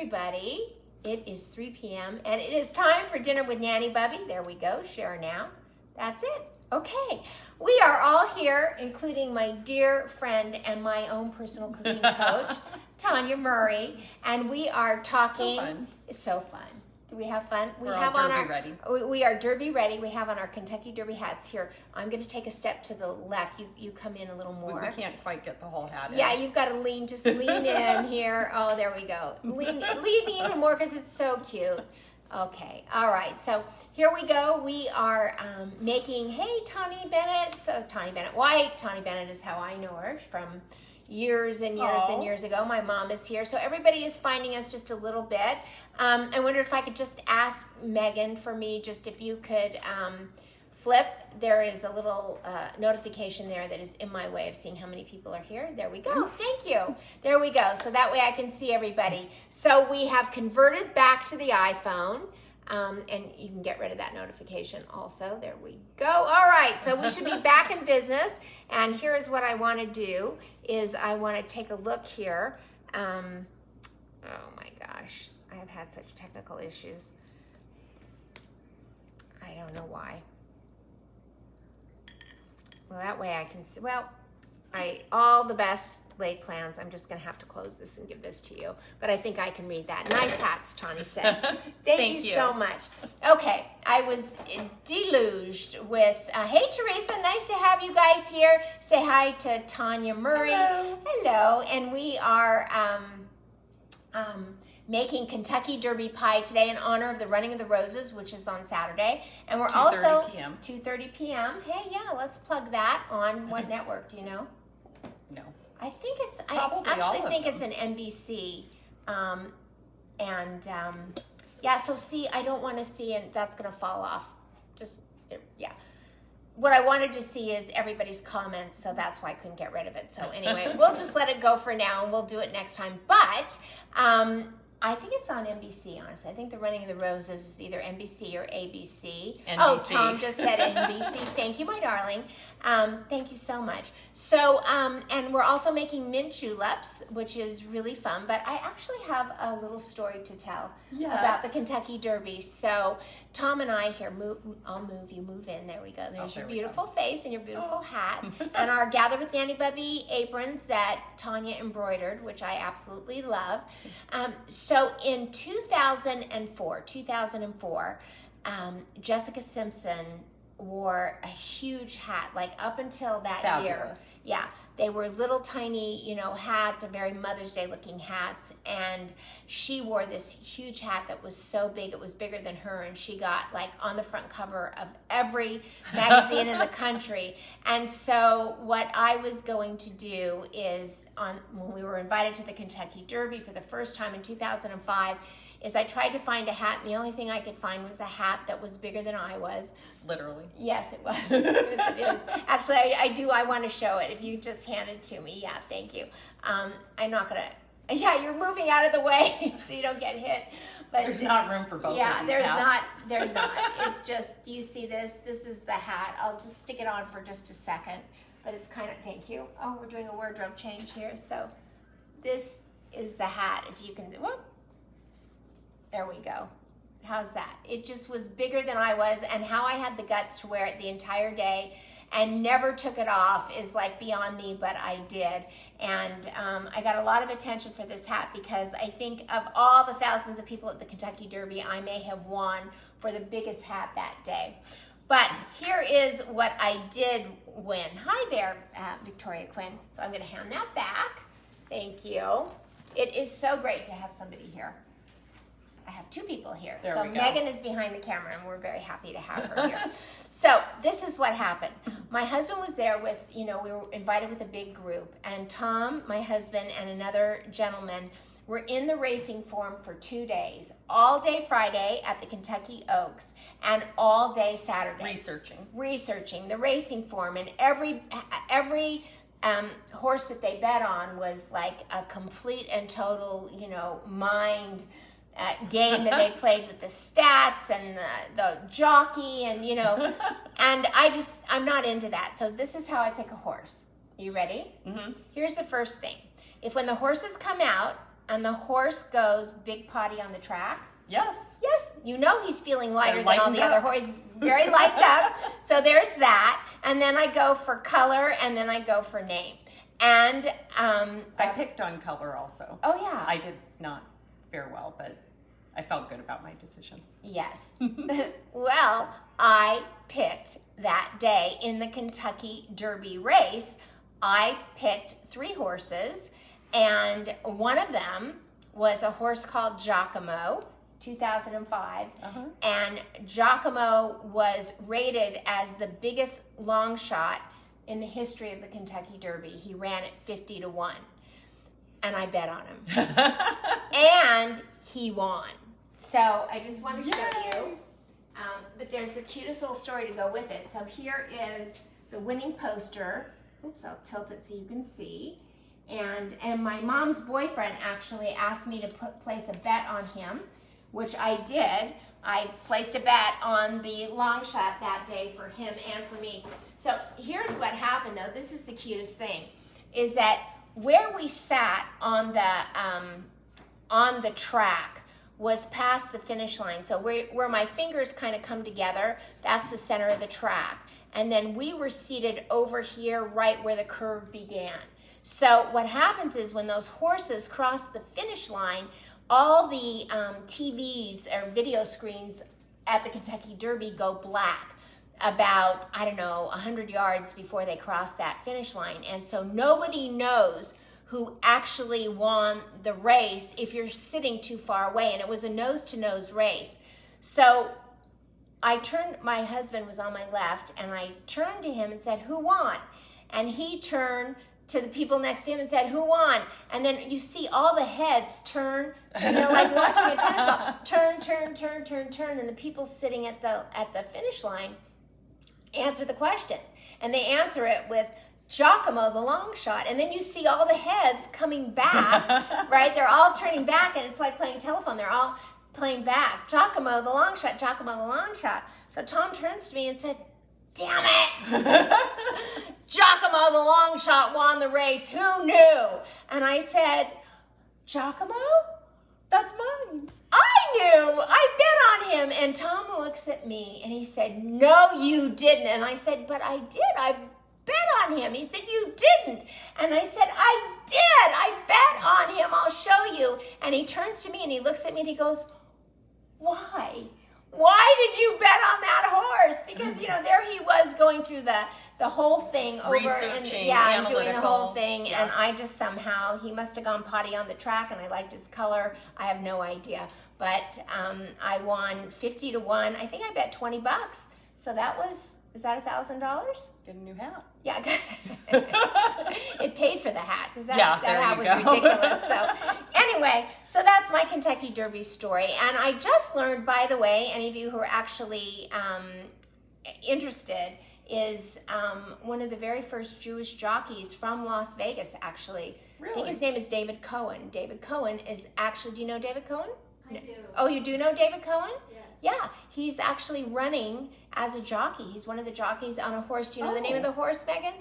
everybody. It is 3 p.m. and it is time for dinner with Nanny Bubby. There we go, share now. That's it. Okay, we are all here, including my dear friend and my own personal cooking coach, Tanya Murray, and we are talking. So fun. It's so fun. Do we have fun? We're all Derby ready. We are Derby ready. We have on our Kentucky Derby hats here. I'm going to take a step to the left. You come in a little more. We can't quite get the whole hat in. Yeah, you've got to lean in here. Oh, there we go. Lean even more because it's so cute. Okay, all right, so here we go. We are making, hey, Tawny Bennett. So Tawny Bennett White. Tawny Bennett is how I know her from years and years and years ago. My mom is here. So everybody is finding us just a little bit. I wondered if I could just ask Megan for me, just if you could flip. There is a little notification there that is in my way of seeing how many people are here. There we go. Thank you. There we go. So that way I can see everybody. So we have converted back to the iPhone. And you can get rid of that notification also. There we go. All right, so we should be back in business. And here is what I want to do is I want to take a look here. Oh my gosh, I have had such technical issues. I don't know why. Well, that way I can see. Well, all the best laid plans. I'm just going to have to close this and give this to you. But I think I can read that. Nice hats, Tawny said. Thank you so much. Okay, I was deluged with, hey, Teresa, nice to have you guys here. Say hi to Tanya Murray. Hello. Hello. And we are making Kentucky Derby pie today in honor of the Running of the Roses, which is on Saturday. And we're 2:30 also... p.m. 2:30 p.m. Hey, yeah, let's plug that on what network, do you know? No. I think it's, Probably I actually all of think them. it's an NBC. Yeah, so see, I don't want to see, and that's going to fall off. Just, yeah. What I wanted to see is everybody's comments, so that's why I couldn't get rid of it. So anyway, we'll just let it go for now, and we'll do it next time. But I think it's on NBC, honestly. I think the Running of the Roses is either NBC or ABC. NBC. Oh, Tom just said NBC. Thank you, my darling. Thank you so much. So, and we're also making mint juleps, which is really fun. But I actually have a little story to tell about the Kentucky Derby. So, Tom and I here, I'll move, you move in. There we go. There's your beautiful face and your beautiful hat. And our Gather with Nanny Bubby aprons that Tanya embroidered, which I absolutely love. So in 2004, Jessica Simpson wore a huge hat, like up until that year. Yeah, they were little tiny, hats, or very Mother's Day looking hats. And she wore this huge hat that was so big, it was bigger than her. And she got like on the front cover of every magazine in the country. And so what I was going to do is when we were invited to the Kentucky Derby for the first time in 2005, is I tried to find a hat, and the only thing I could find was a hat that was bigger than I was. Literally. Yes, it was. Yes, it is. Actually, I want to show it. If you just hand it to me. Yeah, thank you. I'm not going to, you're moving out of the way so you don't get hit. But there's not room for both of these hats. There's not. It's just, do you see this? This is the hat. I'll just stick it on for just a second. But it's kind of, thank you. Oh, we're doing a wardrobe change here. So this is the hat. If you can, whoop. There we go. How's that? It just was bigger than I was, and how I had the guts to wear it the entire day and never took it off is like beyond me, but I did. And I got a lot of attention for this hat because I think of all the thousands of people at the Kentucky Derby, I may have won for the biggest hat that day. But here is what I did win. Hi there, Victoria Quinn. So I'm going to hand that back. Thank you. It is so great to have somebody here. I have two people here. So Megan is behind the camera, and we're very happy to have her here. So this is what happened. My husband was there with, we were invited with a big group, and Tom, my husband, and another gentleman were in the racing form for 2 days. All day Friday at the Kentucky Oaks, and all day Saturday. Researching the racing form, and every horse that they bet on was like a complete and total, mind game that they played with the stats and the jockey and, and I'm not into that. So this is how I pick a horse. You ready? Mm-hmm. Here's the first thing. If when the horses come out, and the horse goes big potty on the track. Yes. Yes, you know he's feeling lighter They're than all the lightened other up. horses. Very lightened up. So there's that. And then I go for color, and then I go for name. And I picked on color also. Oh, yeah. I did not fare well, but I felt good about my decision. Yes. Well, I picked that day in the Kentucky Derby race. I picked 3 horses, and one of them was a horse called Giacomo, 2005. And Giacomo was rated as the biggest long shot in the history of the Kentucky Derby. He ran at 50 to 1, and I bet on him. And he won. So I just want to show you, but there's the cutest little story to go with it. So here is the winning poster. Oops, I'll tilt it so you can see. And my mom's boyfriend actually asked me to place a bet on him, which I did. I placed a bet on the long shot that day for him and for me. So here's what happened, though. This is the cutest thing, is that where we sat on the track was past the finish line. So where my fingers kind of come together, that's the center of the track. And then we were seated over here right where the curve began. So what happens is when those horses cross the finish line, all the TVs or video screens at the Kentucky Derby go black about, 100 yards before they cross that finish line. And so nobody knows who actually won the race if you're sitting too far away. And it was a nose-to-nose race. So I turned, my husband was on my left, and I turned to him and said, "Who won?" And he turned to the people next to him and said, "Who won?" And then you see all the heads turn, like watching a tennis ball. Turn, turn, turn, turn, turn. And the people sitting at the finish line answer the question. And they answer it with Giacomo, the long shot. And then you see all the heads coming back, right? They're all turning back, and it's like playing telephone. They're all playing back. Giacomo, the long shot, Giacomo, the long shot. So Tom turns to me and said, "Damn it! Giacomo, the long shot, won the race. Who knew?" And I said, "Giacomo? That's mine." I knew. I bet on him. And Tom looks at me and he said, "No, you didn't." And I said, "But I did. I bet on him." He said, "You didn't." And I said, "I did. I bet on him. I'll show you." And he turns to me and he looks at me and he goes, "Why? Why did you bet on that horse?" Because, there he was going through the whole thing over researching, and doing the whole analytical. thing. Yeah. And I just somehow, he must have gone potty on the track, and I liked his color. I have no idea. But I won 50 to 1. I think I bet $20. So that was, is that $1,000? Get a new hat. Yeah. It paid for the hat. That there hat you was go. ridiculous. So anyway, so that's my Kentucky Derby story. And I just learned, by the way, any of you who are actually interested, is one of the very first Jewish jockeys from Las Vegas, actually. Really? I think his name is David Cohen. David Cohen is actually, do you know David Cohen? I do. Oh, you do know David Cohen? Yes. Yeah, he's actually running as a jockey. He's one of the jockeys on a horse. Do you know the name of the horse, Megan?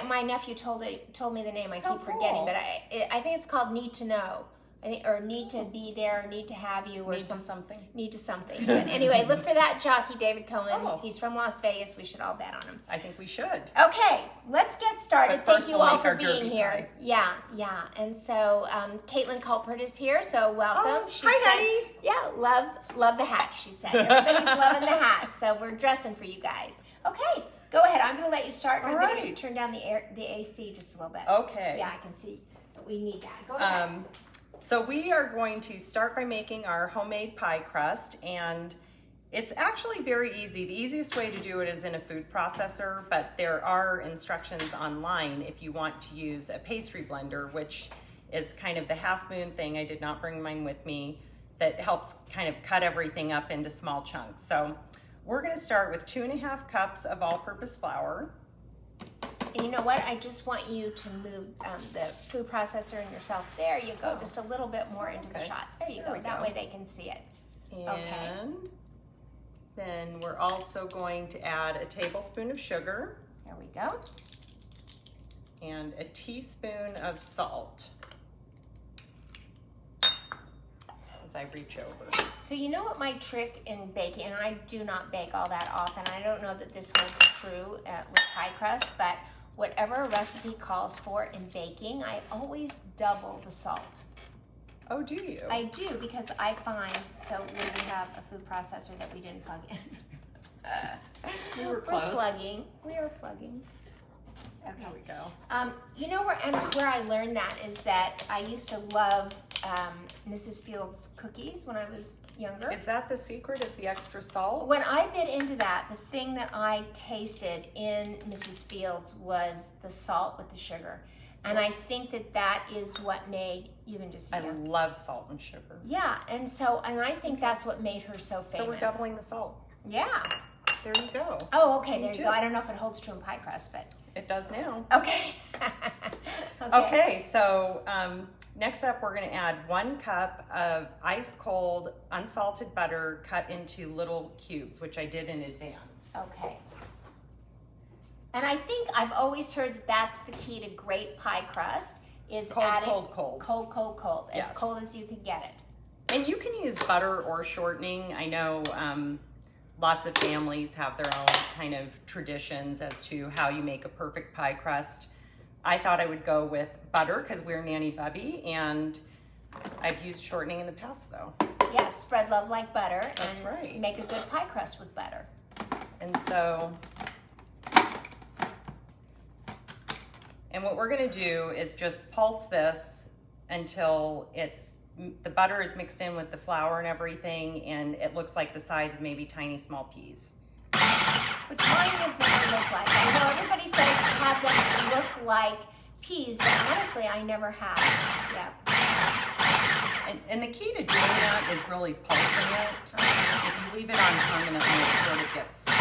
My nephew told me the name. I keep forgetting, but I think it's called Need to Know. I think, or Need to Be There, Need to Have You, or something. Need to Something. But anyway, look for that jockey, David Cohen. Oh. He's from Las Vegas. We should all bet on him. I think we should. Okay, let's get started. But Thank first you we'll all make for our being derby here. pie. Yeah. And so Caitlin Culpert is here, so welcome. Oh, She hi, said, honey. Yeah, love the hat, she said. Everybody's loving the hat, so we're dressing for you guys. Okay, go ahead. I'm going to let you start. All I'm going to right. turn down the AC just a little bit. Okay. Yeah, I can see that we need that. Go ahead. So we are going to start by making our homemade pie crust, and it's actually very easy. The easiest way to do it is in a food processor, but there are instructions online if you want to use a pastry blender, which is kind of the half moon thing. I did not bring mine with me. That helps kind of cut everything up into small chunks. So we're going to start with 2.5 cups of all-purpose flour. And you know what? I just want you to move the food processor and yourself. There you go. Just a little bit more into the Okay. shot. There you There go. we That go. way they can see it. And then we're also going to add a tablespoon of sugar There we go. and a teaspoon of salt. as I reach over. So you know what my trick in baking, and I do not bake all that often. I don't know that this holds true with pie crust, but whatever a recipe calls for in baking, I always double the salt. Oh, do you? I do, because I find, so we have a food processor that we didn't plug in. We were close. We are plugging. Okay. There we go. You know where I learned that is that I used to love Mrs. Fields cookies when I was younger. Is that the secret? Is the extra salt? When I bit into that, the thing that I tasted in Mrs. Fields was the salt with the sugar. And I think that is what made, you can just, I love salt and sugar. Yeah, and I think that's what made her so famous. So we're doubling the salt. Yeah. There you go. Oh, okay, there you go. I don't know if it holds true in pie crust, but. It does now. Okay. Okay, so next up we're gonna add 1 cup of ice cold unsalted butter cut into little cubes, which I did in advance. Okay. And I think I've always heard that that's the key to great pie crust is adding Cold. Cold. As Yes. cold as you can get it. And you can use butter or shortening. I know lots of families have their own kind of traditions as to how you make a perfect pie crust. I thought I would go with butter because we're Nanny Bubby, and I've used shortening in the past though. Yes, spread love like butter. That's and right. Make a good pie crust with butter. And so, and what we're gonna do is just pulse this until the butter is mixed in with the flour and everything, and it looks like the size of maybe tiny small peas. Which mine does not look like. I know everybody says have them look like peas, but honestly, I never have. Yeah. And the key to doing that is really pulsing it. If you leave it on permanently, it sort of gets stuck.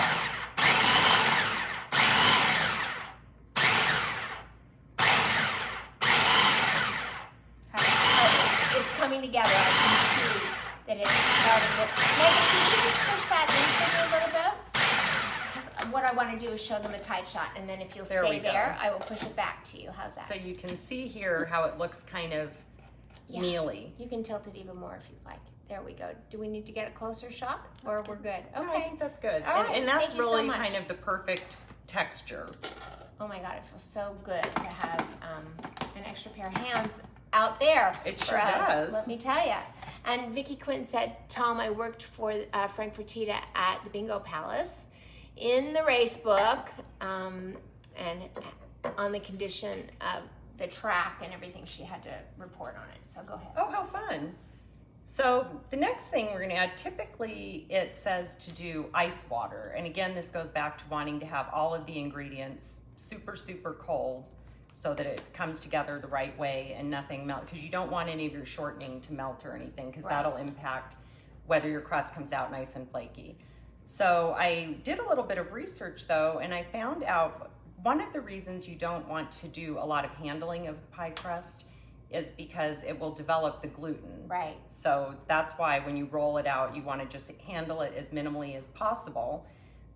It's coming together. I can see that it's starting to. Megan, can you just push that in for me a little bit? Because what I want to do is show them a tight shot, and then if you'll There we stay go. there, I will push it back to you. How's that? So you can see here how it looks kind of Yeah. mealy. You can tilt it even more if you'd like. There we go. Do we need to get a closer shot, or we're good? No, I Okay. think that's good. All right, And that's thank you so really much. kind of the perfect texture. Oh my God, it feels so good to have an extra pair of hands out there. It for sure us, does. Let me tell you. And Vicki Quinn said, Tom, I worked for Frankfurtita at the Bingo Palace in the race book and on the condition of the track and everything. She had to report on it. So go ahead. Oh, how fun. So the next thing we're gonna add, typically it says to do ice water. And again, this goes back to wanting to have all of the ingredients super, super cold so that it comes together the right way and nothing melt, because you don't want any of your shortening to melt or anything, because Right. that'll impact whether your crust comes out nice and flaky. So I did a little bit of research though, and I found out one of the reasons you don't want to do a lot of handling of the pie crust is because it will develop the gluten. Right. So that's why when you roll it out, you want to just handle it as minimally as possible.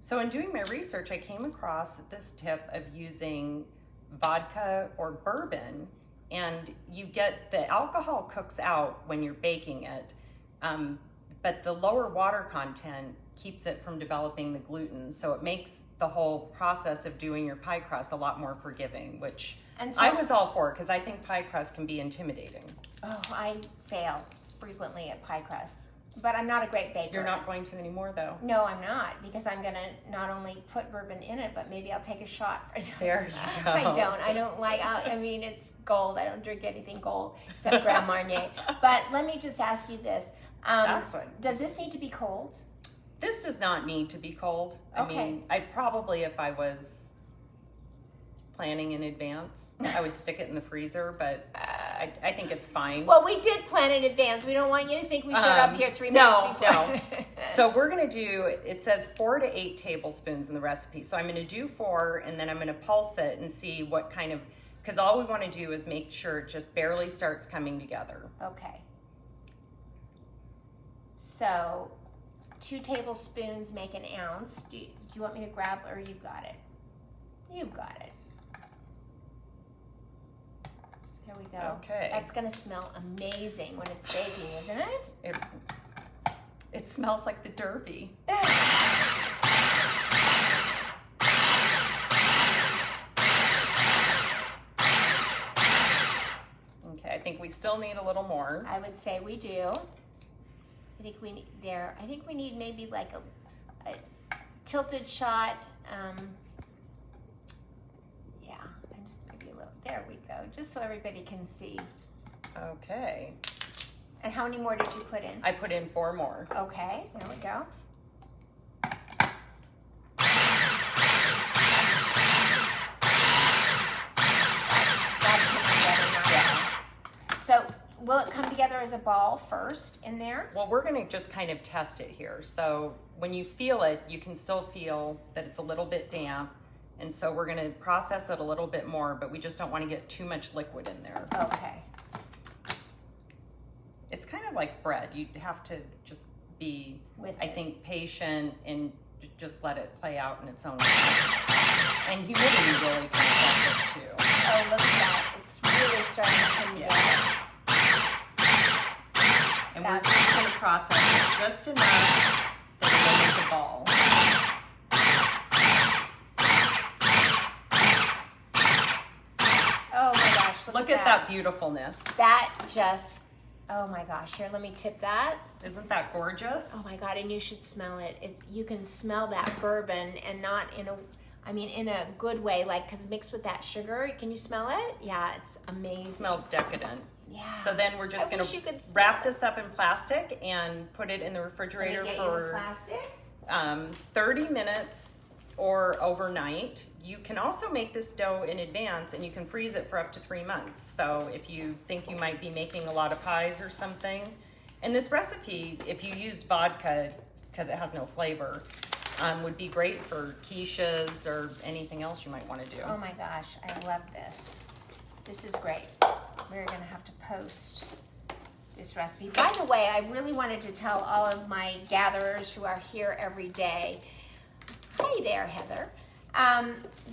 So in doing my research, I came across this tip of using vodka or bourbon, and you get the alcohol cooks out when you're baking it, but the lower water content keeps it from developing the gluten. So it makes the whole process of doing your pie crust a lot more forgiving, which And so, I was all for, because I think pie crust can be intimidating. oh, I fail frequently at pie crust, but I'm not a great baker. You're not going to anymore though. No, I'm not, because I'm gonna not only put bourbon in it, but maybe I'll take a shot. There you go. I don't like. I mean, it's gold. I don't drink anything gold except Grand Marnier. But let me just ask you this: That's fine. Does this need to be cold? This does not need to be cold. Okay. I mean, I probably, if I was planning in advance, I would stick it in the freezer, but I think it's fine. Well, we did plan in advance. We don't want you to think we showed up here 3 minutes before. No. So we're gonna do, it says 4 to 8 tablespoons in the recipe. So I'm gonna do 4, and then I'm gonna pulse it and see what kind of, because all we wanna do is make sure it just barely starts coming together. Okay. So 2 tablespoons make an ounce. Do you want me to grab, or you've got it? You've got it. There we go. Okay. That's gonna smell amazing when it's baking, isn't it? It smells like the Derby. Okay, I think we still need a little more. I would say we do. I think we need maybe like a tilted shot. Yeah, and just maybe a little. There we go. Just so everybody can see. Okay. And how many more did you put in? I put in 4 more. Okay, there we go. That's coming together now. Yeah. So will it come together as a ball first in there? Well, we're gonna just kind of test it here. So when you feel it, you can still feel that it's a little bit damp. And so we're gonna process it a little bit more, but we just don't wanna get too much liquid in there. Okay. It's kind of like bread. You have to just be, I think, patient and just let it play out in its own way. And humidity really can affect it too. Oh, look at that. It's really starting to come together. And we're just going to process it just enough that it will make a ball. Oh my gosh, Look at that beautifulness. That just, oh my gosh. Here, let me tip that. Isn't that gorgeous? Oh my God, and you should smell it. You can smell that bourbon, and not in a good way, like, because mixed with that sugar. Can you smell it? Yeah, it's amazing. It smells decadent. Yeah. So then we're just going to wrap this up in plastic and put it in the refrigerator for 30 minutes or overnight. You can also make this dough in advance, and you can freeze it for up to 3 months. So if you think you might be making a lot of pies or something, and this recipe, if you used vodka, because it has no flavor, would be great for quiches or anything else you might want to do. Oh my gosh, I love this. This is great. We're gonna have to post this recipe. By the way, I really wanted to tell all of my gatherers who are here every day, hey there, Heather,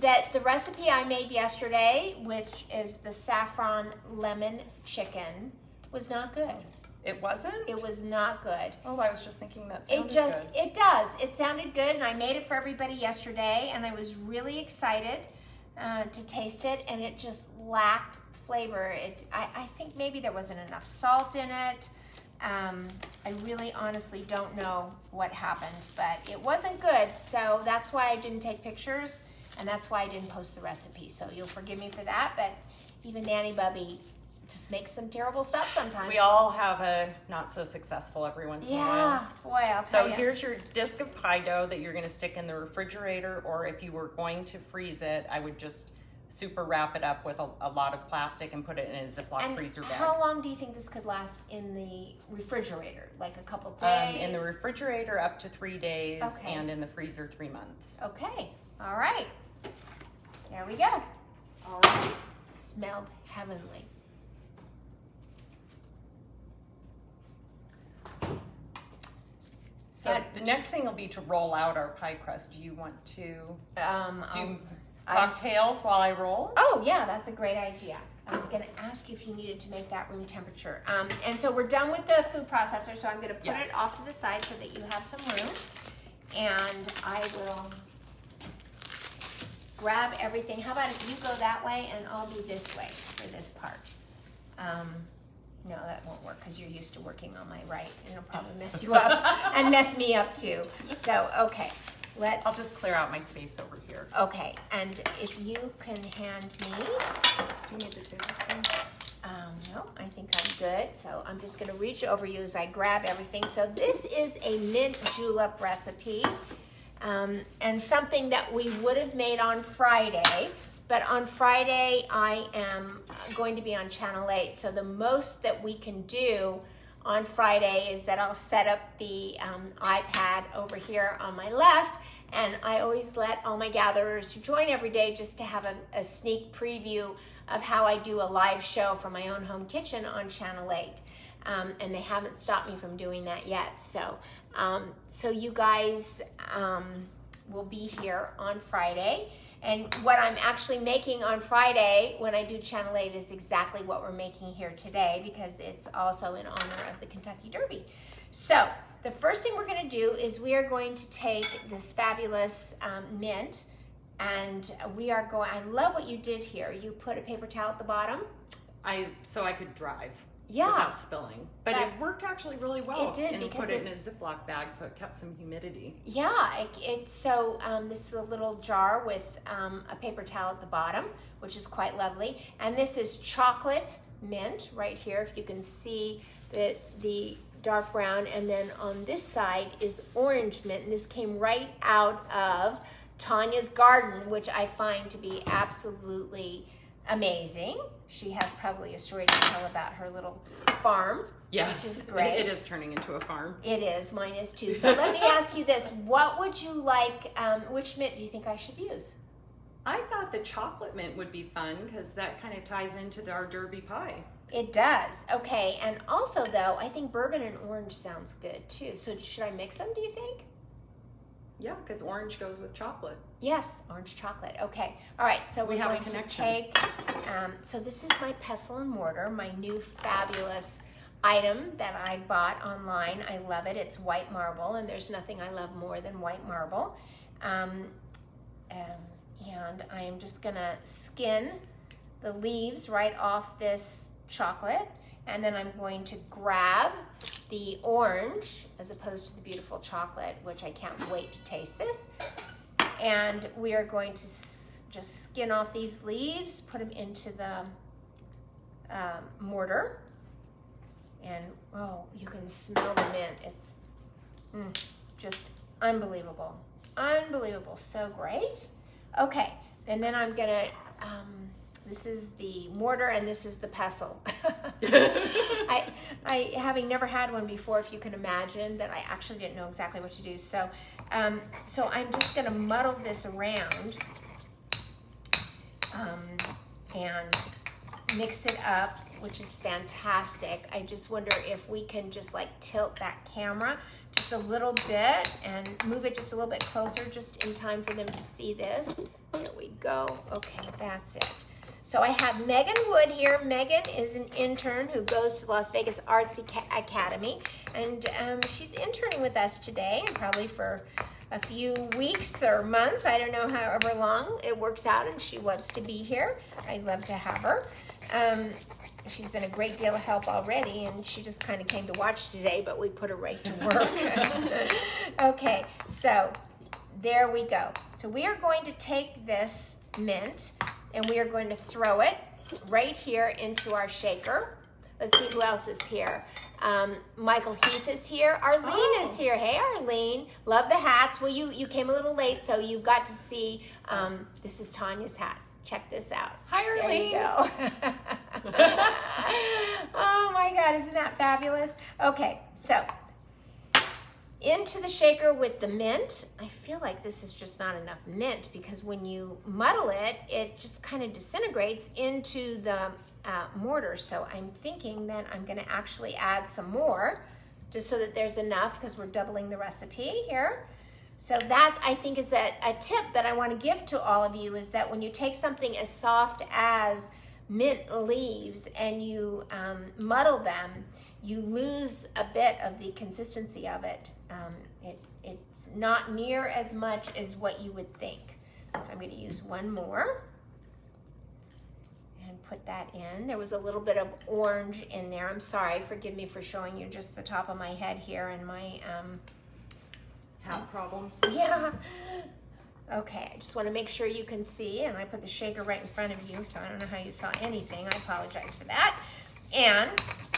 that the recipe I made yesterday, which is the saffron lemon chicken, was not good. It wasn't? It was not good. Oh, I was just thinking that sounded good. It does. It sounded good, and I made it for everybody yesterday, and I was really excited to taste it, and it just lacked flavor. I think maybe there wasn't enough salt in it. I really honestly don't know what happened, but it wasn't good, so that's why I didn't take pictures, and that's why I didn't post the recipe. So you'll forgive me for that, but even Nanny Bubby just makes some terrible stuff sometimes. We all have a not so successful every once in a while. Yeah, boy, I'll tell you. So here's your disc of pie dough that you're going to stick in the refrigerator, or if you were going to freeze it, I would just super wrap it up with a lot of plastic and put it in a Ziploc freezer bag. How long do you think this could last in the refrigerator? Like a couple days? In the refrigerator up to 3 days, Okay. and in the freezer 3 months. Okay, all right. There we go. All right, smelled heavenly. So the next thing will be to roll out our pie crust. Do you want to do cocktails while I roll? Oh yeah, that's a great idea. I was going to ask you if you needed to make that room temperature. And so we're done with the food processor, so I'm going to put it off to the side so that you have some room. And I will grab everything. How about if you go that way and I'll do this way for this part. No, that won't work because you're used to working on my right, and it'll probably mess you up and mess me up too. So, okay, I'll just clear out my space over here. Okay, and if you can hand me. Do you need the tablespoon? No, I think I'm good. So I'm just gonna reach over you as I grab everything. So this is a mint julep recipe, and something that we would have made on Friday. But on Friday, I am going to be on Channel 8. So the most that we can do on Friday is that I'll set up the iPad over here on my left. And I always let all my gatherers who join every day just to have a sneak preview of how I do a live show from my own home kitchen on Channel 8. And they haven't stopped me from doing that yet. So, so you guys will be here on Friday. And what I'm actually making on Friday when I do Channel 8 is exactly what we're making here today, because it's also in honor of the Kentucky Derby. So the first thing we're going to do is we are going to take this fabulous mint, and we are going, I love what you did here. You put a paper towel at the bottom. So I could drive. Yeah. Without spilling. But it worked actually really well. It did, and because put it in a Ziploc bag so it kept some humidity. Yeah, so this is a little jar with a paper towel at the bottom, which is quite lovely. And this is chocolate mint right here, if you can see the dark brown. And then on this side is orange mint, and this came right out of Tanya's garden, which I find to be absolutely amazing. She has probably a story to tell about her little farm. Yes, which is great. It is turning into a farm. It is, mine is too. So let me ask you this, what would you like, which mint do you think I should use? I thought the chocolate mint would be fun because that kind of ties into our Derby pie. It does, okay. And also though, I think bourbon and orange sounds good too. So should I mix them, do you think? Yeah, because orange goes with chocolate. Yes, orange chocolate. Okay. All right. So we're going to take, so this is my pestle and mortar, my new fabulous item that I bought online. I love it. It's white marble, and there's nothing I love more than white marble. And I am just going to skin the leaves right off this chocolate. And then I'm going to grab the orange as opposed to the beautiful chocolate, which I can't wait to taste this. And we are going to just skin off these leaves, put them into the mortar. And oh, you can smell the mint. It's just unbelievable. Unbelievable, so great. Okay, and then I'm gonna, this is the mortar and this is the pestle. I having never had one before, if you can imagine, that I actually didn't know exactly what to do. So, so I'm just gonna muddle this around and mix it up, which is fantastic. I just wonder if we can just like tilt that camera just a little bit and move it just a little bit closer, just in time for them to see this. There we go. Okay, that's it. So I have Megan Wood here. Megan is an intern who goes to the Las Vegas Arts Academy, and she's interning with us today, and probably for a few weeks or months. I don't know, however long it works out, and she wants to be here. I'd love to have her. She's been a great deal of help already, and she just kind of came to watch today, but we put her right to work. Okay, so there we go. So we are going to take this mint and we are going to throw it right here into our shaker. Let's see who else is here. Michael Heath is here. Arlene is here. Hey, Arlene. Love the hats. Well, you came a little late, so you got to see, this is Tanya's hat. Check this out. Hi, Arlene. There you go. Oh my God, isn't that fabulous? Okay, so into the shaker with the mint. I feel like this is just not enough mint, because when you muddle it, it just kind of disintegrates into the mortar. So I'm thinking that I'm gonna actually add some more, just so that there's enough, because we're doubling the recipe here. So that, I think, is a tip that I want to give to all of you, is that when you take something as soft as mint leaves and you muddle them, you lose a bit of the consistency of it. It's not near as much as what you would think. So I'm going to use one more and put that in. There was a little bit of orange in there. I'm sorry, forgive me for showing you just the top of my head here and my hat problems. Yeah. Okay, I just want to make sure you can see, and I put the shaker right in front of you, so I don't know how you saw anything. I apologize for that. And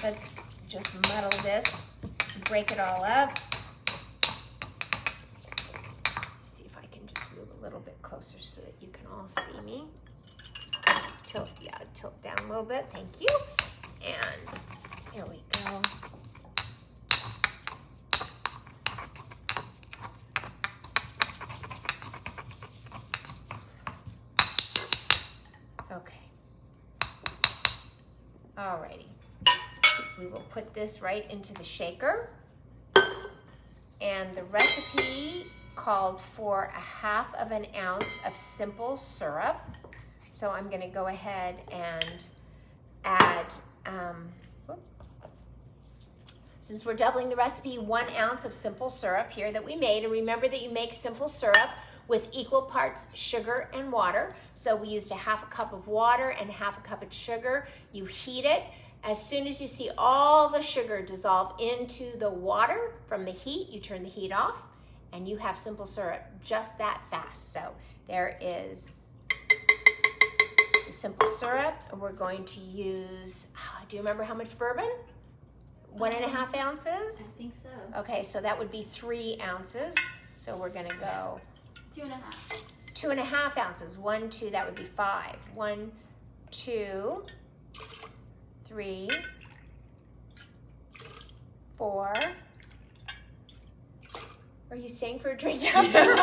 let's just muddle this, break it all up. See if I can just move a little bit closer so that you can all see me. Just tilt down a little bit. Thank you. And here we go. Okay. Alrighty. We will put this right into the shaker. And the recipe called for 1/2 ounce of simple syrup. So I'm gonna go ahead and add, since we're doubling the recipe, 1 ounce of simple syrup here that we made. And remember that you make simple syrup with equal parts sugar and water. So we used 1/2 cup of water and 1/2 cup of sugar. You heat it. As soon as you see all the sugar dissolve into the water from the heat, you turn the heat off and you have simple syrup just that fast. So there is the simple syrup. We're going to use, do you remember how much bourbon? 1.5 ounces? I think so. Okay, so that would be 3 ounces. So we're gonna go 2.5. 2.5 ounces. 1, 2, that would be 5. 1, 2, 3, 4. Are you staying for a drink after?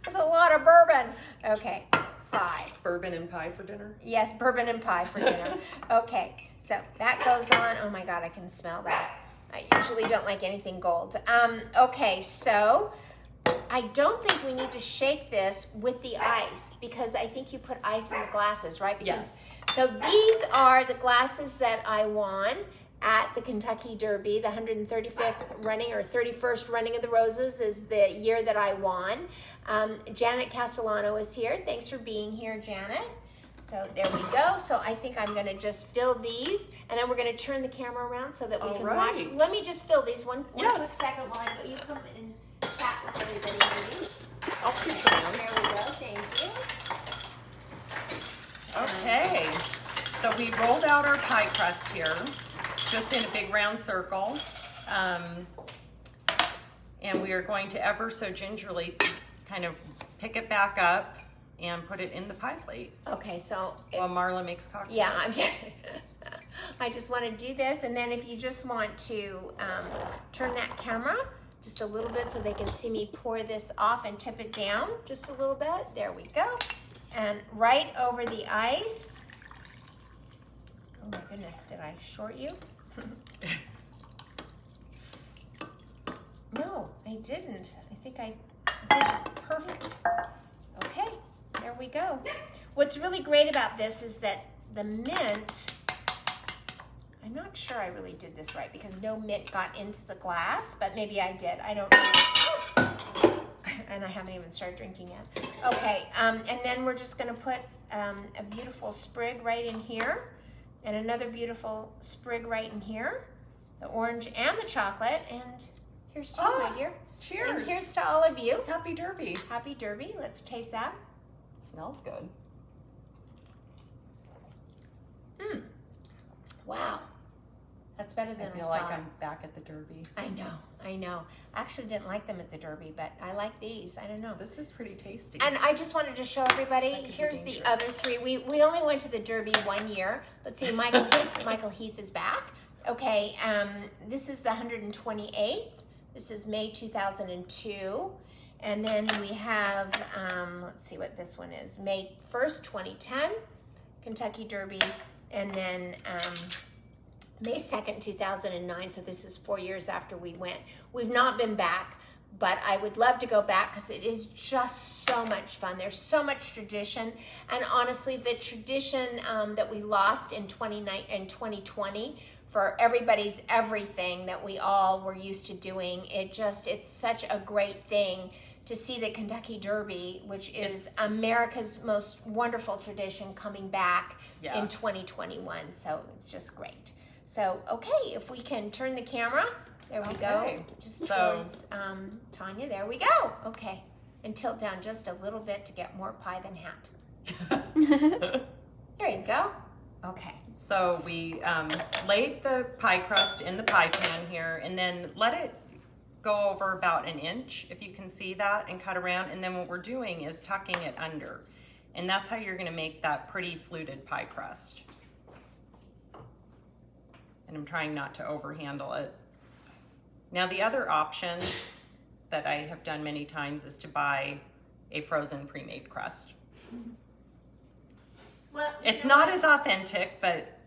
That's a lot of bourbon. Okay, 5. Bourbon and pie for dinner? Yes, bourbon and pie for dinner. Okay, so that goes on. Oh my God, I can smell that. I usually don't like anything gold. Okay, so I don't think we need to shake this with the ice because I think you put ice in the glasses, right? Because, Yes. So these are the glasses that I won at the Kentucky Derby. The 135th running or 31st running of the Roses is the year that I won. Janet Castellano is here. Thanks for being here, Janet. So there we go. So I think I'm gonna just fill these and then we're gonna turn the camera around so that we can watch. Let me just fill these one quick second while you come and chat with everybody. Maybe. I'll scoop them. There we go, thank you. Okay, so we rolled out our pie crust here, just in a big round circle. And we are going to ever so gingerly kind of pick it back up and put it in the pie plate. Okay, so While Marla makes cocktails. yeah, I just want to do this, and then if you just want to turn that camera just a little bit so they can see me pour this off and tip it down just a little bit. There we go. And right over the ice. Oh my goodness, did I short you? No, I didn't. I think I did it perfect. Okay, there we go. What's really great about this is that the mint, I'm not sure I really did this right because no mint got into the glass, but maybe I did. I don't know. And I haven't even started drinking yet. Okay, and then we're just gonna put a beautiful sprig right in here and another beautiful sprig right in here, the orange and the chocolate, and here's to you, my dear. Cheers. And here's to all of you. Happy Derby. Happy Derby. Let's taste that. Smells good. Wow. That's better than I feel thought. like I'm back at the Derby. I know. I actually didn't like them at the Derby, but I like these. I don't know. This is pretty tasty. And I just wanted to show everybody, That could be here's the dangerous. other 3. We only went to the Derby 1 year. Let's see, Michael Heath is back. Okay, this is the 128th. This is May 2002. And then we have, let's see what this one is, May 1st, 2010, Kentucky Derby. And then May 2nd, 2009, so this is 4 years after we went. We've not been back, but I would love to go back because it is just so much fun. There's so much tradition, and honestly, the tradition that we lost in 2020 for everybody's everything that we all were used to doing, it's such a great thing to see the Kentucky Derby, which is America's most wonderful tradition, coming back in 2021, so it's just great. So, okay, if we can turn the camera, there we go, just towards Tanya, there we go. Okay, and tilt down just a little bit to get more pie than hat. There you go. Okay. So we laid the pie crust in the pie pan here and then let it go over about 1 inch, if you can see that, and cut around. And then what we're doing is tucking it under. And that's how you're gonna make that pretty fluted pie crust. And I'm trying not to overhandle it. Now the other option that I have done many times is to buy a frozen pre-made crust. Well, It's not as authentic, but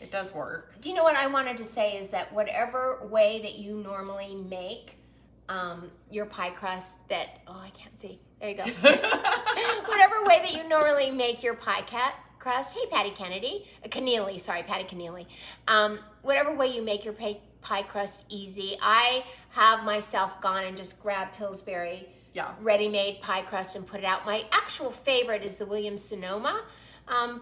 it does work. Do you know what I wanted to say is that whatever way that you normally make your pie crust that, oh, I can't see. There you go. Whatever way that you normally make your pie crust. Hey, Patty Patty Keneally. Whatever way you make your pie crust easy. I have myself gone and just grabbed Pillsbury ready-made pie crust and put it out. My actual favorite is the Williams-Sonoma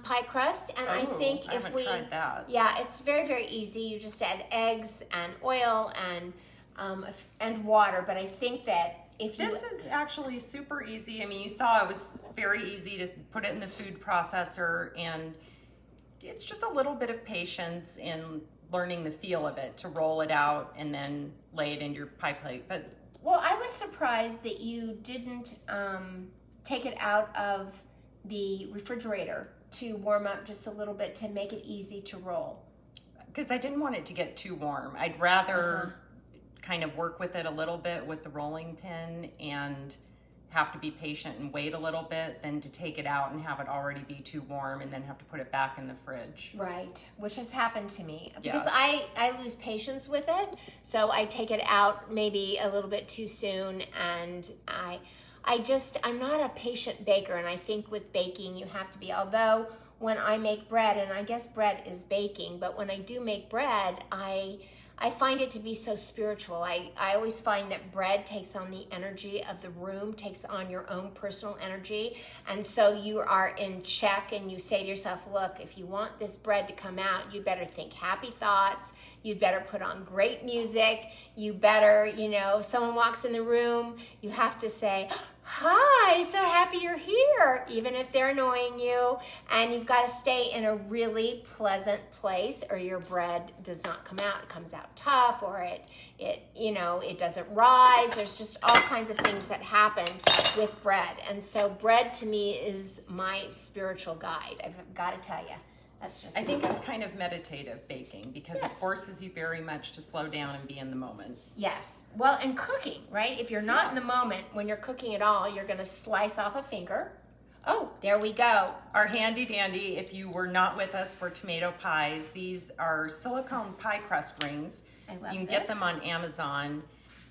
pie crust, and I think I haven't tried that. Yeah, it's very, very easy. You just add eggs and oil and water, but I think that This is actually super easy. I mean, you saw it was very easy to put it in the food processor, and it's just a little bit of patience in learning the feel of it to roll it out and then lay it in your pie plate. But well, I was surprised that you didn't take it out of the refrigerator to warm up just a little bit to make it easy to roll. Because I didn't want it to get too warm. I'd rather kind of work with it a little bit with the rolling pin and have to be patient and wait a little bit than to take it out and have it already be too warm and then have to put it back in the fridge. Right, which has happened to me because Yes. I lose patience with it, so I take it out maybe a little bit too soon, and I'm not a patient baker, and I think with baking you have to be, although when I make bread, and I guess bread is baking, but when I do make bread, I find it to be so spiritual. I always find that bread takes on the energy of the room, takes on your own personal energy. And so you are in check and you say to yourself, look, if you want this bread to come out, you better think happy thoughts. You better put on great music. You better, someone walks in the room, you have to say, hi, so happy you're here, even if they're annoying you. And you've got to stay in a really pleasant place or your bread does not come out. It comes out tough, or it doesn't rise. There's just all kinds of things that happen with bread. And so bread to me is my spiritual guide. I've got to tell you. I think it's kind of meditative baking because it Yes. forces you very much to slow down and be in the moment. Yes. Well, and cooking, right? If you're not in the Yes. moment, when you're cooking at all, you're going to slice off a finger. Oh, there we go. Our handy dandy, if you were not with us for tomato pies, these are silicone pie crust rings. I love You can get this. them on Amazon,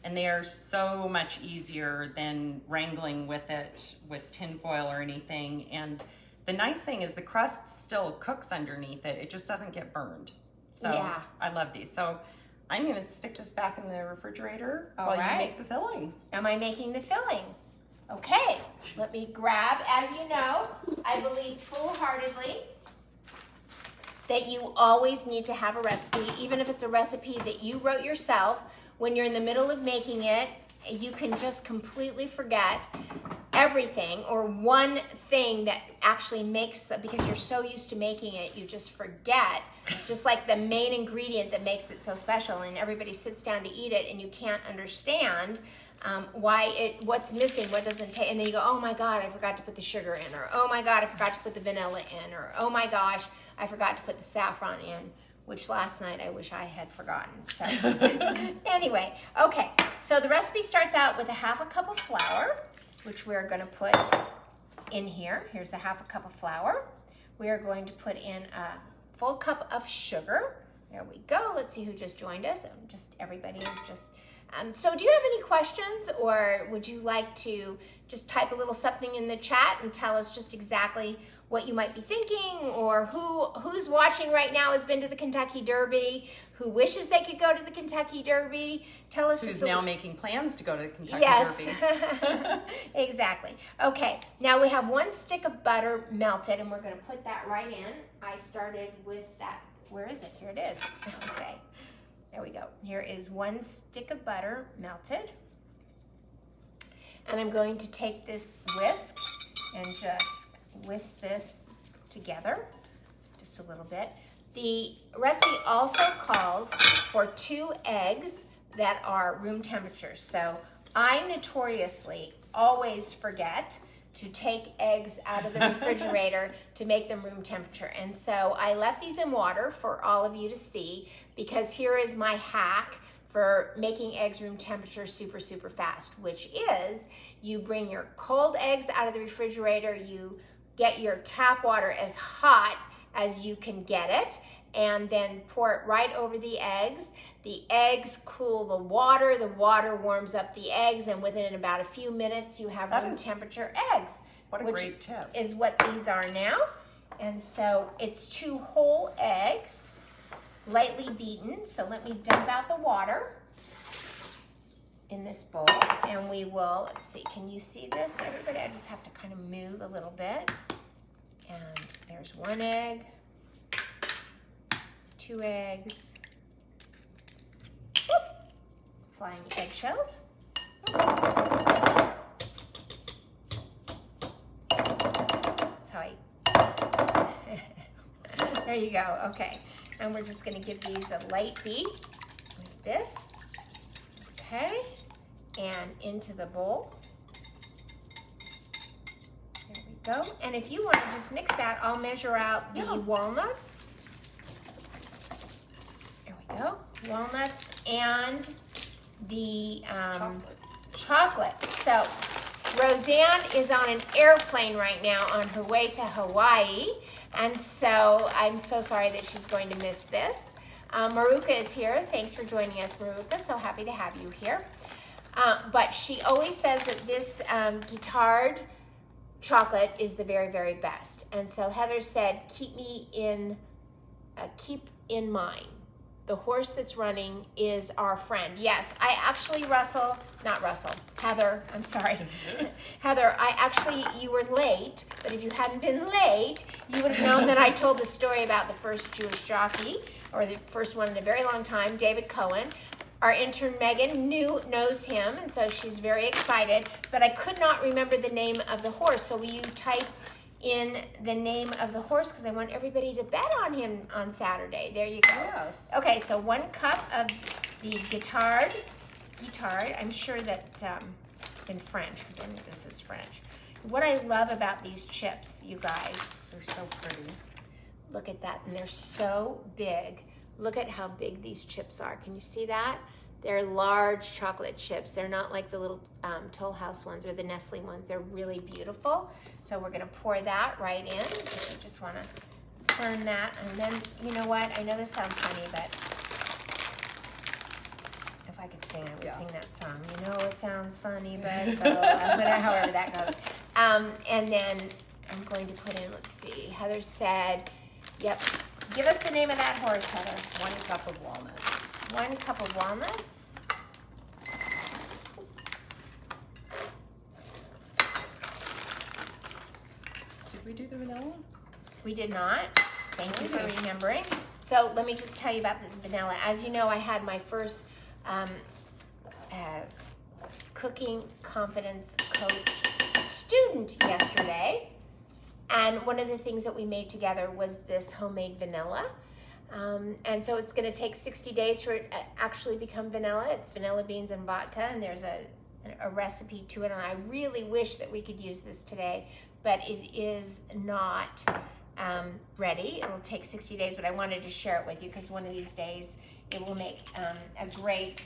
and they are so much easier than wrangling with it with tin foil or anything. And the nice thing is the crust still cooks underneath it. It just doesn't get burned. So Yeah. I love these. So I'm going to stick this back in the refrigerator All while right. you make the filling. Am I making the filling? Okay, let me grab, as you know, I believe full-heartedly that you always need to have a recipe, even if it's a recipe that you wrote yourself. When you're in the middle of making it, you can just completely forget everything or one thing that actually makes, because you're so used to making it, you just forget, just like the main ingredient that makes it so special, and everybody sits down to eat it and you can't understand what's missing, what doesn't take, and then you go, oh my God, I forgot to put the sugar in, or oh my God, I forgot to put the vanilla in, or oh my gosh, I forgot to put the saffron in, which last night I wish I had forgotten. So anyway, okay, so the recipe starts out with a half a cup of flour, which we're going to put in here. Here's a half a cup of flour. We are going to put in a full cup of sugar. There we go. Let's see who just joined us. Everybody is just... so do you have any questions, or would you like to just type a little something in the chat and tell us just exactly what you might be thinking, or who's watching right now has been to the Kentucky Derby, who wishes they could go to the Kentucky Derby? Tell us Who's just now making plans to go to the Kentucky Derby. Yes, exactly. Okay, now we have 1 stick of butter melted, and we're going to put that right in. I started with that. Where is it? Here it is. Okay. There we go. Here is 1 stick of butter melted. And I'm going to take this whisk and just whisk this together just a little bit. The recipe also calls for 2 eggs that are room temperature. So I notoriously always forget to take eggs out of the refrigerator to make them room temperature. And so I left these in water for all of you to see, because here is my hack for making eggs room temperature super, super fast, which is you bring your cold eggs out of the refrigerator, you get your tap water as hot as you can get it, and then pour it right over the eggs. The eggs cool the water warms up the eggs, and within about a few minutes you have room temperature eggs. What a great tip. Is what these are now. And so it's 2 whole eggs, lightly beaten. So let me dump out the water in this bowl, and we will, let's see, can you see this, everybody? I just have to kind of move a little bit. And there's 1 egg, 2 eggs, whoop, flying eggshells. That's how I, there you go, okay. And we're just gonna give these a light beat like this, okay? And into the bowl. There we go. And if you want to just mix that, I'll measure out the walnuts. There we go. Walnuts and the chocolate. So Roseanne is on an airplane right now on her way to Hawaii. And so I'm so sorry that she's going to miss this. Maruka is here. Thanks for joining us, Maruka. So happy to have you here. But she always says that this guittared chocolate is the very, very best. And so Heather said, keep in mind, the horse that's running is our friend. Yes, I actually, Heather, I'm sorry. Heather, you were late, but if you hadn't been late, you would have known that I told the story about the first Jewish jockey, or the first one in a very long time, David Cohen. Our intern Megan knows him, and so she's very excited, but I could not remember the name of the horse. So will you type in the name of the horse, because I want everybody to bet on him on Saturday. There you go. Yes. Okay, so 1 cup of the guittared, I'm sure that in French, because I think this is French. What I love about these chips, you guys, they're so pretty. Look at that, and they're so big. Look at how big these chips are. Can you see that? They're large chocolate chips. They're not like the little Toll House ones or the Nestle ones. They're really beautiful. So we're gonna pour that right in. I just wanna turn that, and then, you know what? I know this sounds funny, but if I could sing, I would sing that song. You know it sounds funny, but however that goes. And then I'm going to put in, let's see, Heather said, yep. Give us the name of that horse, Heather. 1 cup of walnuts. 1 cup of walnuts. Did we do the vanilla? We did not. Thank you for remembering. So let me just tell you about the vanilla. As you know, I had my first cooking confidence coach student yesterday. And one of the things that we made together was this homemade vanilla. And so it's gonna take 60 days for it to actually become vanilla. It's vanilla beans and vodka, and there's a recipe to it. And I really wish that we could use this today, but it is not ready. It'll take 60 days, but I wanted to share it with you because one of these days it will make a great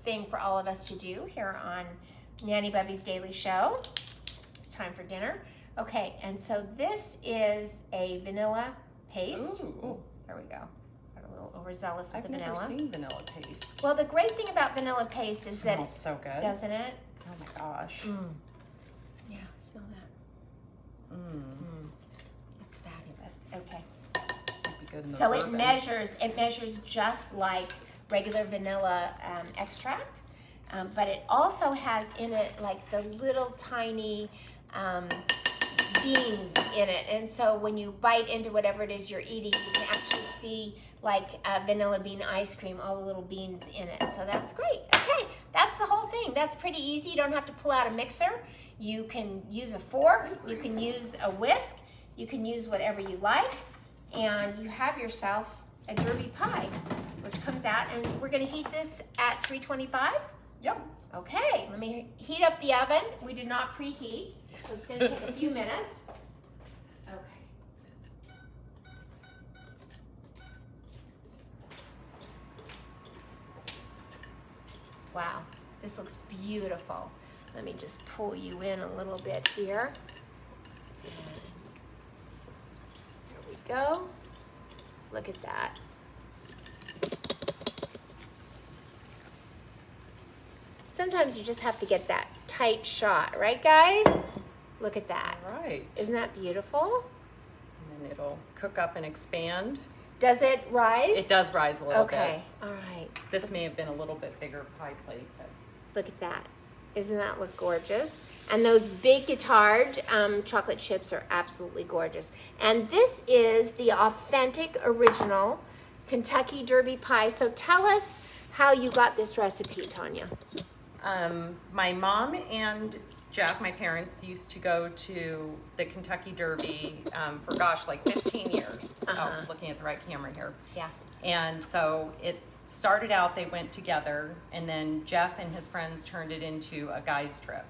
thing for all of us to do here on Nanny Bubby's Daily Show. It's time for dinner. Okay, and so this is a vanilla paste. Ooh. There we go. Got a little overzealous with the vanilla. I've never seen vanilla paste. Well, the great thing about vanilla paste is that it smells so good. Doesn't it? Oh my gosh. Yeah, smell that. It's fabulous. Okay. It'd be good in the So bourbon. it measures just like regular vanilla extract, but it also has in it like the little tiny beans in it, and so when you bite into whatever it is you're eating, you can actually see like vanilla bean ice cream, all the little beans in it. So that's great. Okay, that's the whole thing. That's pretty easy. You don't have to pull out a mixer. You can use a fork, you can use a whisk, you can use whatever you like, and you have yourself a derby pie, which comes out, and we're gonna heat this at 325. Yep. Okay, let me heat up the oven. We did not preheat, so it's gonna take a few minutes. Okay. Wow, this looks beautiful. Let me just pull you in a little bit here. There we go. Look at that. Sometimes you just have to get that tight shot, right guys? Look at that. All right. Isn't that beautiful? And then it'll cook up and expand. Does it rise? It does rise a little Okay, bit. all right. This may have been a little bit bigger pie plate, but Look at that. Isn't that look gorgeous? And those big guitard chocolate chips are absolutely gorgeous. And this is the authentic, original Kentucky Derby pie. So tell us how you got this recipe, Tanya. my mom and Jeff, my parents, used to go to the Kentucky Derby for, gosh, like 15 years. Oh, looking at the right camera here. Yeah. And so it started out, they went together, and then Jeff and his friends turned it into a guy's trip.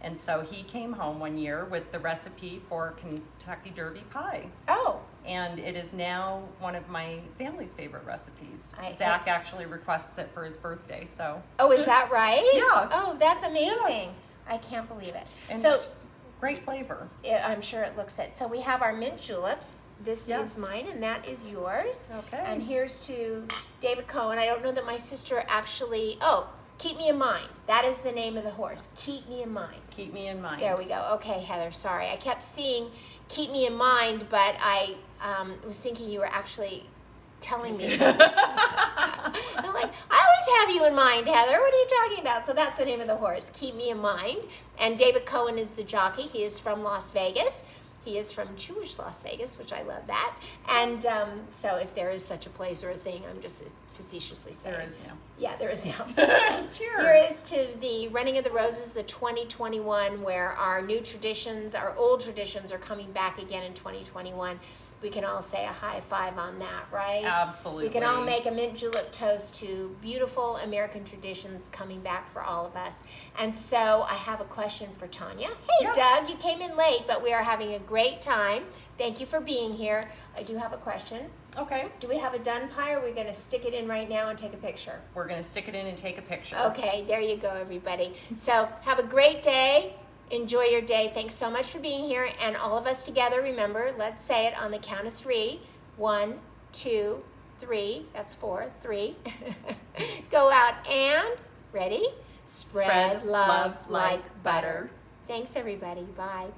And so he came home one year with the recipe for Kentucky Derby pie. Oh. And it is now one of my family's favorite recipes. Zach actually requests it for his birthday, so. Oh, is that right? Yeah. Oh, that's amazing. Yes. I can't believe it. And So it's great flavor. I'm sure it looks it. So we have our mint juleps. This Yes. is mine and that is yours. Okay. And here's to David Cohen. I don't know that my sister actually, Keep Me in Mind. That is the name of the horse. Keep Me in Mind. Keep me in mind. There we go. Okay, Heather, sorry. I kept seeing Keep Me in Mind, but I was thinking you were actually telling me something. I'm like, I always have you in mind, Heather. What are you talking about? So that's the name of the horse, Keep Me in Mind. And David Cohen is the jockey. He is from Las Vegas. He is from Jewish Las Vegas, which I love that. And so if there is such a place or a thing, I'm just facetiously saying. There is now. Yeah, there is now. Cheers. Here is to the Running of the Roses, the 2021, where our new traditions, our old traditions are coming back again in 2021. We can all say a high five on that, right? Absolutely. We can all make a mint julep toast to beautiful American traditions coming back for all of us. And so I have a question for Tanya. Hey, Yes. Doug, you came in late, but we are having a great time. Thank you for being here. I do have a question. Okay. Do we have a done pie, or are we going to stick it in right now and take a picture? We're going to stick it in and take a picture. Okay, there you go, everybody. So have a great day. Enjoy your day. Thanks so much for being here. And all of us together, remember, let's say it on the count of 3. 1, 2, 3. That's 4. 3. Go out and, ready? Spread love like butter. Thanks, everybody. Bye.